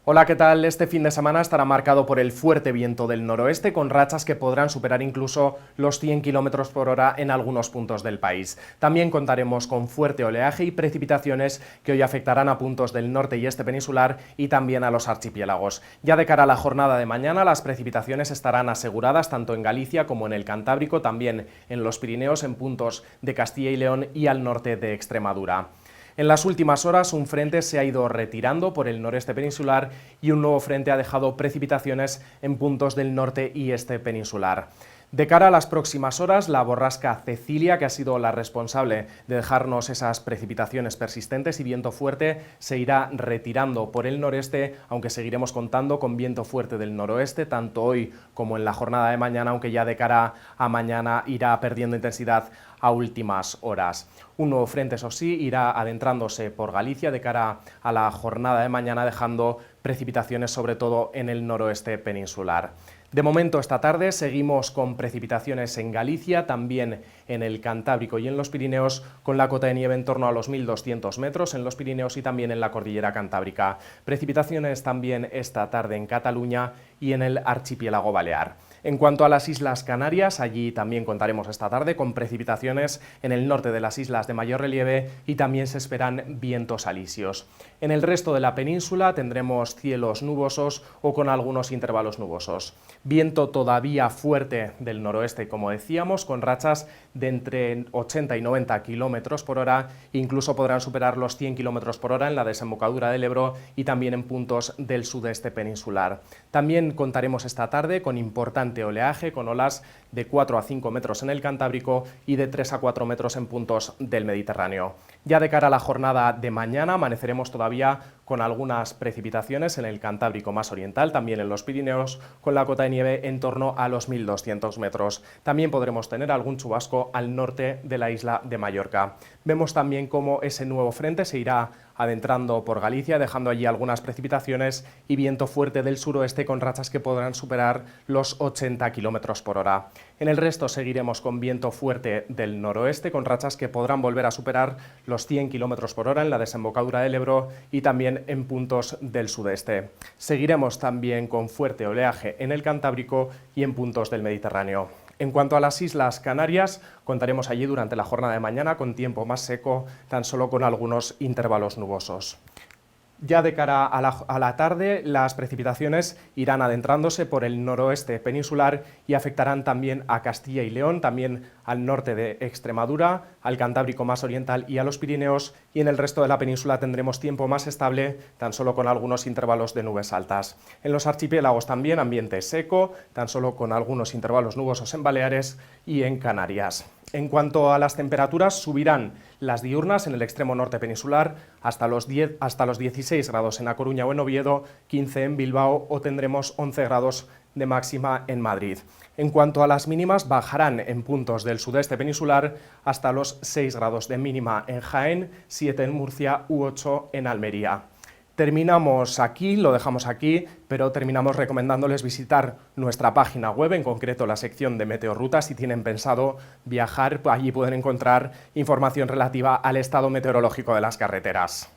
Hola, ¿qué tal? Este fin de semana estará marcado por el fuerte viento del noroeste, con rachas que podrán superar incluso los 100 km por hora en algunos puntos del país. También contaremos con fuerte oleaje y precipitaciones que hoy afectarán a puntos del norte y este peninsular y también a los archipiélagos. Ya de cara a la jornada de mañana, las precipitaciones estarán aseguradas tanto en Galicia como en el Cantábrico, también en los Pirineos, en puntos de Castilla y León y al norte de Extremadura. En las últimas horas un frente se ha ido retirando por el noreste peninsular y un nuevo frente ha dejado precipitaciones en puntos del norte y este peninsular. De cara a las próximas horas, la borrasca Cecilia, que ha sido la responsable de dejarnos esas precipitaciones persistentes y viento fuerte, se irá retirando por el noreste, aunque seguiremos contando con viento fuerte del noroeste, tanto hoy como en la jornada de mañana, aunque ya de cara a mañana irá perdiendo intensidad a últimas horas. Un nuevo frente, eso sí, irá adentrándose por Galicia de cara a la jornada de mañana, dejando precipitaciones sobre todo en el noroeste peninsular. De momento, esta tarde seguimos con precipitaciones en Galicia, también en el Cantábrico y en los Pirineos, con la cota de nieve en torno a los 1.200 metros en los Pirineos y también en la cordillera Cantábrica. Precipitaciones también esta tarde en Cataluña y en el archipiélago balear. En cuanto a las Islas Canarias, allí también contaremos esta tarde con precipitaciones en el norte de las islas de mayor relieve y también se esperan vientos alisios. En el resto de la península tendremos cielos nubosos o con algunos intervalos nubosos. Viento todavía fuerte del noroeste, como decíamos, con rachas de entre 80 y 90 km por hora, incluso podrán superar los 100 km por hora en la desembocadura del Ebro y también en puntos del sudeste peninsular. También contaremos esta tarde con importante oleaje, con olas de 4 a 5 metros en el Cantábrico y de 3 a 4 metros en puntos del Mediterráneo. Ya de cara a la jornada de mañana amaneceremos todavía con algunas precipitaciones en el Cantábrico más oriental, también en los Pirineos, con la cota de nieve en torno a los 1.200 metros. También podremos tener algún chubasco al norte de la isla de Mallorca. Vemos también cómo ese nuevo frente se irá adentrando por Galicia, dejando allí algunas precipitaciones y viento fuerte del suroeste con rachas que podrán superar los 80 km por hora. En el resto seguiremos con viento fuerte del noroeste, con rachas que podrán volver a superar los 100 km por hora en la desembocadura del Ebro y también en puntos del sudeste. Seguiremos también con fuerte oleaje en el Cantábrico y en puntos del Mediterráneo. En cuanto a las Islas Canarias, contaremos allí durante la jornada de mañana con tiempo más seco, tan solo con algunos intervalos nubosos. Ya de cara a la tarde, las precipitaciones irán adentrándose por el noroeste peninsular y afectarán también a Castilla y León, también al norte de Extremadura, al Cantábrico más oriental y a los Pirineos, y en el resto de la península tendremos tiempo más estable, tan solo con algunos intervalos de nubes altas. En los archipiélagos también ambiente seco, tan solo con algunos intervalos nubosos en Baleares y en Canarias. En cuanto a las temperaturas, subirán las diurnas en el extremo norte peninsular hasta los 16 grados en A Coruña o en Oviedo, 15 en Bilbao o tendremos 11 grados de máxima en Madrid. En cuanto a las mínimas, bajarán en puntos del sudeste peninsular hasta los 6 grados de mínima en Jaén, 7 en Murcia u 8 en Almería. Terminamos aquí, lo dejamos aquí, pero terminamos recomendándoles visitar nuestra página web, en concreto la sección de Meteorrutas. Si tienen pensado viajar, allí pueden encontrar información relativa al estado meteorológico de las carreteras.